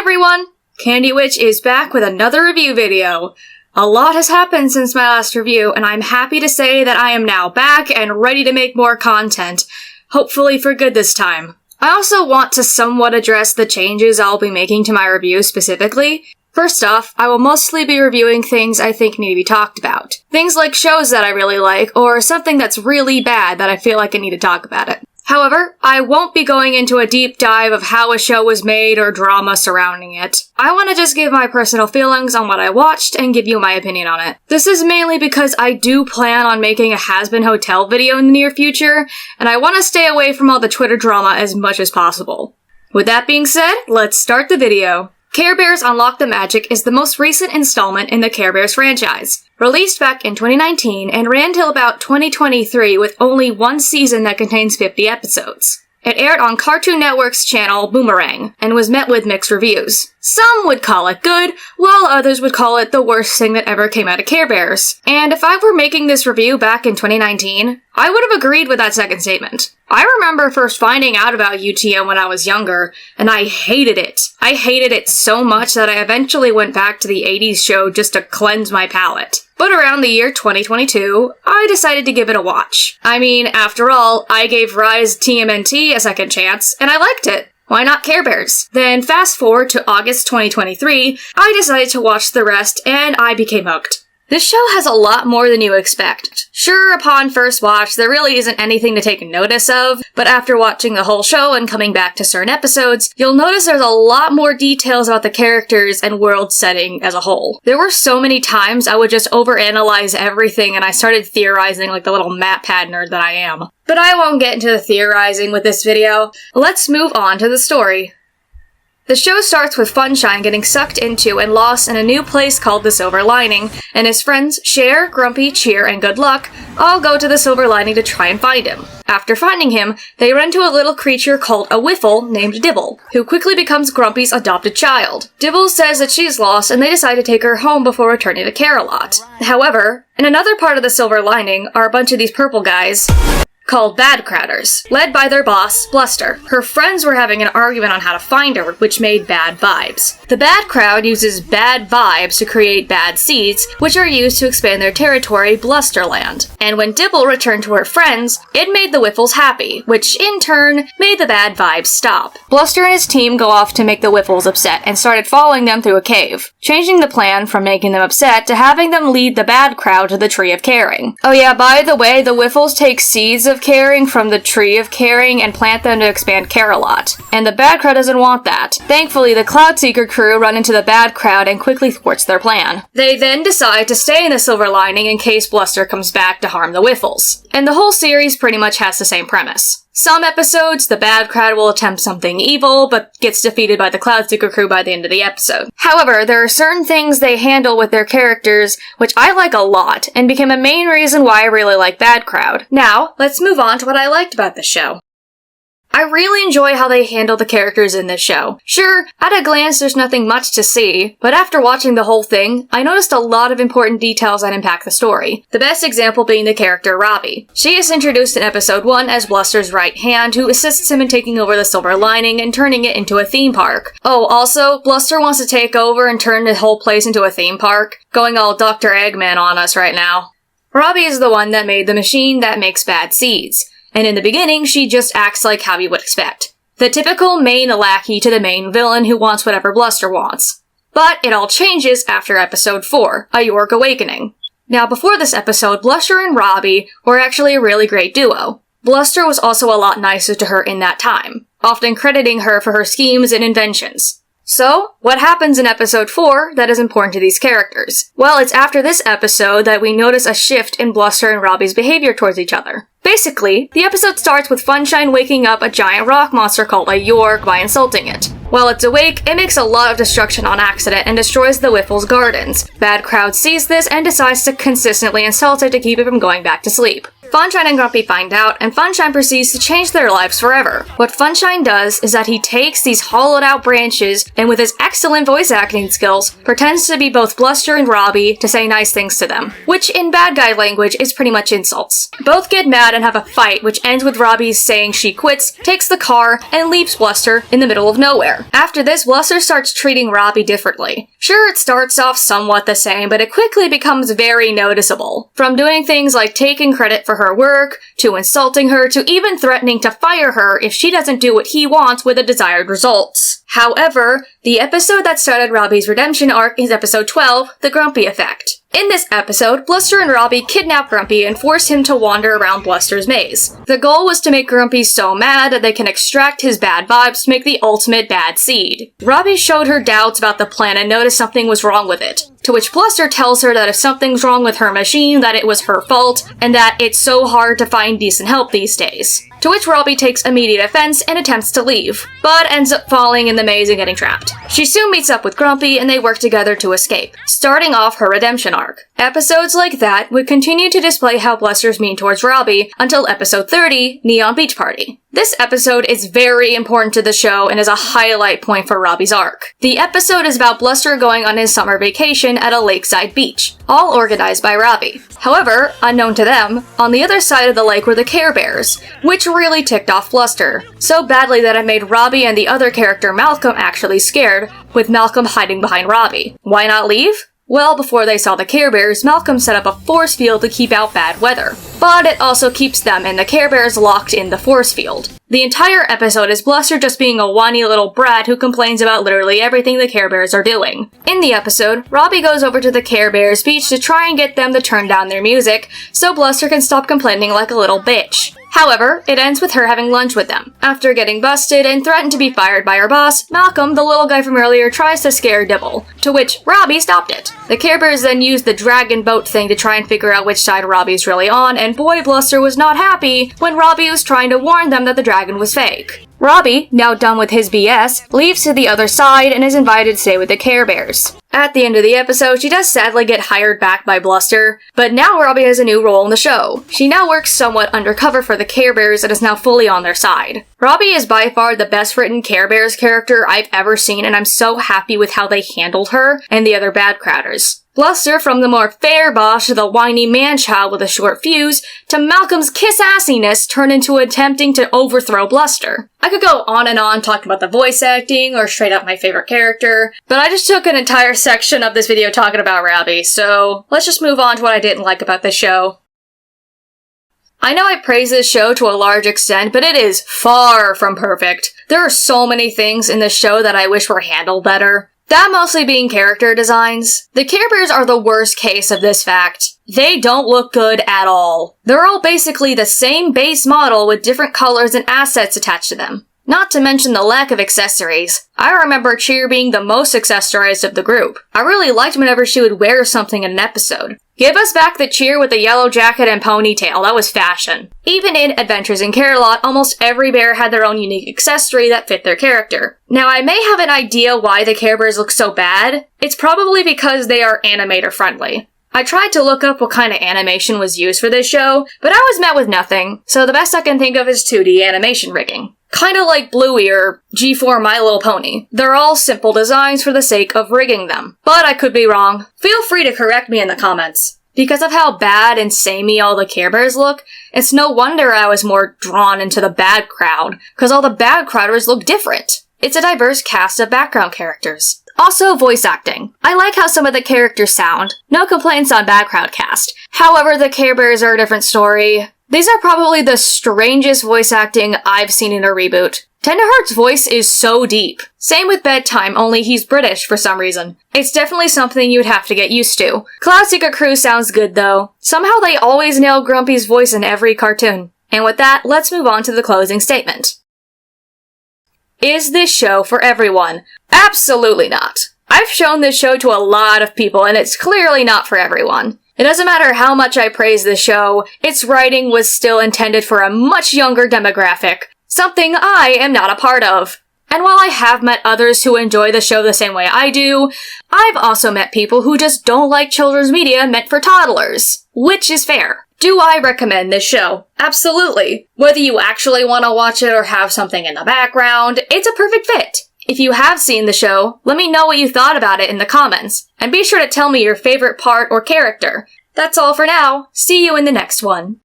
everyone! Candy Witch is back with another review video. A lot has happened since my last review, and I'm happy to say that I am now back and ready to make more content. Hopefully for good this time. I also want to somewhat address the changes I'll be making to my review specifically. First off, I will mostly be reviewing things I think need to be talked about. Things like shows that I really like, or something that's really bad that I feel like I need to talk about it. However, I won't be going into a deep dive of how a show was made or drama surrounding it. I want to just give my personal feelings on what I watched and give you my opinion on it. This is mainly because I do plan on making a Hazbin Hotel video in the near future, and I want to stay away from all the Twitter drama as much as possible. With that being said, let's start the video. Care Bears Unlock the Magic is the most recent installment in the Care Bears franchise. Released back in 2019 and ran till about 2023 with only one season that contains 50 episodes. It aired on Cartoon Network's channel Boomerang, and was met with mixed reviews. Some would call it good, while others would call it the worst thing that ever came out of Care Bears. And if I were making this review back in 2019, I would have agreed with that second statement. I remember first finding out about UTM when I was younger, and I hated it. I hated it so much that I eventually went back to the 80s show just to cleanse my palate. But around the year 2022, I decided to give it a watch. I mean, after all, I gave Rise TMNT a second chance, and I liked it. Why not Care Bears? Then fast forward to August 2023, I decided to watch the rest, and I became hooked. This show has a lot more than you expect. Sure, upon first watch, there really isn't anything to take notice of, but after watching the whole show and coming back to certain episodes, you'll notice there's a lot more details about the characters and world setting as a whole. There were so many times I would just overanalyze everything and I started theorizing like the little map pad nerd that I am. But I won't get into the theorizing with this video. Let's move on to the story. The show starts with Funshine getting sucked into and lost in a new place called the Silver Lining, and his friends Cher, Grumpy, Cheer, and Good Luck all go to the Silver Lining to try and find him. After finding him, they run into a little creature called a Whiffle named Dibble, who quickly becomes Grumpy's adopted child. Dibble says that she's lost and they decide to take her home before returning to Care-a-Lot. However, in another part of the Silver Lining are a bunch of these purple guys called Bad Crowders, led by their boss, Bluster. Her friends were having an argument on how to find her, which made bad vibes. The Bad Crowd uses bad vibes to create bad seeds, which are used to expand their territory, Blusterland. And when Dibble returned to her friends, it made the Whiffles happy, which in turn made the bad vibes stop. Bluster and his team go off to make the Whiffles upset and started following them through a cave, changing the plan from making them upset to having them lead the Bad Crowd to the Tree of Caring. Oh yeah, by the way, the Whiffles take seeds of Caring from the Tree of Caring and plant them to expand Care-a-Lot. And the Bad Crowd doesn't want that. Thankfully, the Cloudseeker crew run into the Bad Crowd and quickly thwarts their plan. They then decide to stay in the Silver Lining in case Bluster comes back to harm the Whiffles. And the whole series pretty much has the same premise. Some episodes, the Bad Crowd will attempt something evil, but gets defeated by the Cloudseeker crew by the end of the episode. However, there are certain things they handle with their characters, which I like a lot, and became a main reason why I really like Bad Crowd. Now, let's move on to what I liked about the show. I really enjoy how they handle the characters in this show. Sure, at a glance there's nothing much to see, but after watching the whole thing, I noticed a lot of important details that impact the story. The best example being the character Robbie. She is introduced in episode 1 as Bluster's right hand, who assists him in taking over the Silver Lining and turning it into a theme park. Oh, also, Bluster wants to take over and turn the whole place into a theme park, going all Dr. Eggman on us right now. Robbie is the one that made the machine that makes bad seeds. And in the beginning, she just acts like how you would expect. The typical main lackey to the main villain who wants whatever Bluster wants. But it all changes after episode 4, A York Awakening. Now before this episode, Bluster and Robbie were actually a really great duo. Bluster was also a lot nicer to her in that time, often crediting her for her schemes and inventions. So, what happens in episode 4 that is important to these characters? Well, it's after this episode that we notice a shift in Bluster and Robbie's behavior towards each other. Basically, the episode starts with Funshine waking up a giant rock monster called a York by insulting it. While it's awake, it makes a lot of destruction on accident and destroys the Whiffles' gardens. Bad Crowd sees this and decides to consistently insult it to keep it from going back to sleep. Funshine and Grumpy find out, and Funshine proceeds to change their lives forever. What Funshine does is that he takes these hollowed out branches and with his excellent voice acting skills, pretends to be both Bluster and Robbie to say nice things to them, which in bad guy language is pretty much insults. Both get mad and have a fight, which ends with Robbie saying she quits, takes the car, and leaves Bluster in the middle of nowhere. After this, Bluster starts treating Robbie differently. Sure, it starts off somewhat the same, but it quickly becomes very noticeable. From doing things like taking credit for her work, to insulting her, to even threatening to fire her if she doesn't do what he wants with the desired results. However, the episode that started Robbie's redemption arc is episode 12, The Grumpy Effect. In this episode, Bluster and Robbie kidnap Grumpy and force him to wander around Bluster's maze. The goal was to make Grumpy so mad that they can extract his bad vibes to make the ultimate bad seed. Robbie showed her doubts about the plan and noticed something was wrong with it, to which Bluster tells her that if something's wrong with her machine, that it was her fault, and that it's so hard to find decent help these days. To which Robbie takes immediate offense and attempts to leave, but ends up falling in the maze and getting trapped. She soon meets up with Grumpy and they work together to escape, starting off her redemption arc. Episodes like that would continue to display how Bluster's mean towards Robbie until episode 30, Neon Beach Party. This episode is very important to the show and is a highlight point for Robbie's arc. The episode is about Bluster going on his summer vacation at a lakeside beach, all organized by Robbie. However, unknown to them, on the other side of the lake were the Care Bears, which really ticked off Bluster, so badly that it made Robbie and the other character Malcolm actually scared, with Malcolm hiding behind Robbie. Why not leave? Well, before they saw the Care Bears, Malcolm set up a force field to keep out bad weather. But it also keeps them and the Care Bears locked in the force field. The entire episode is Bluster just being a whiny little brat who complains about literally everything the Care Bears are doing. In the episode, Robbie goes over to the Care Bears beach to try and get them to turn down their music, so Bluster can stop complaining like a little bitch. However, it ends with her having lunch with them. After getting busted and threatened to be fired by her boss, Malcolm, the little guy from earlier, tries to scare Dibble, to which Robbie stopped it. The Care Bears then use the dragon boat thing to try and figure out which side Robbie's really on, and boy, Bluster was not happy when Robbie was trying to warn them that the dragon was fake. Robbie, now done with his BS, leaves to the other side and is invited to stay with the Care Bears. At the end of the episode, she does sadly get hired back by Bluster, but now Robbie has a new role in the show. She now works somewhat undercover for the Care Bears and is now fully on their side. Robbie is by far the best written Care Bears character I've ever seen, and I'm so happy with how they handled her and the other bad crowders. Bluster, from the more fair boss to the whiny man-child with a short fuse, to Malcolm's kiss-assiness turned into attempting to overthrow Bluster. I could go on and on talking about the voice acting or straight up my favorite character, but I just took an entire section of this video talking about Robbie, so let's just move on to what I didn't like about this show. I know I praise this show to a large extent, but it is far from perfect. There are so many things in this show that I wish were handled better. That mostly being character designs. The Care Bears are the worst case of this fact. They don't look good at all. They're all basically the same base model with different colors and assets attached to them. Not to mention the lack of accessories. I remember Cheer being the most accessorized of the group. I really liked whenever she would wear something in an episode. Give us back the Cheer with the yellow jacket and ponytail, that was fashion. Even in Adventures in Care-a-Lot, almost every bear had their own unique accessory that fit their character. Now, I may have an idea why the Care Bears look so bad. It's probably because they are animator friendly. I tried to look up what kind of animation was used for this show, but I was met with nothing, so the best I can think of is 2D animation rigging. Kinda like Bluey or G4 My Little Pony. They're all simple designs for the sake of rigging them. But I could be wrong. Feel free to correct me in the comments. Because of how bad and samey all the Care Bears look, it's no wonder I was more drawn into the bad crowd, cause all the bad crowders look different. It's a diverse cast of background characters. Also, voice acting. I like how some of the characters sound. No complaints on Bad Crowd cast. However, the Care Bears are a different story. These are probably the strangest voice acting I've seen in a reboot. Tenderheart's voice is so deep. Same with Bedtime, only he's British for some reason. It's definitely something you'd have to get used to. Cloud Secret Crew sounds good though. Somehow they always nail Grumpy's voice in every cartoon. And with that, let's move on to the closing statement. Is this show for everyone? Absolutely not. I've shown this show to a lot of people and it's clearly not for everyone. It doesn't matter how much I praise this show, its writing was still intended for a much younger demographic, something I am not a part of. And while I have met others who enjoy the show the same way I do, I've also met people who just don't like children's media meant for toddlers, which is fair. Do I recommend this show? Absolutely. Whether you actually want to watch it or have something in the background, it's a perfect fit. If you have seen the show, let me know what you thought about it in the comments, and be sure to tell me your favorite part or character. That's all for now. See you in the next one.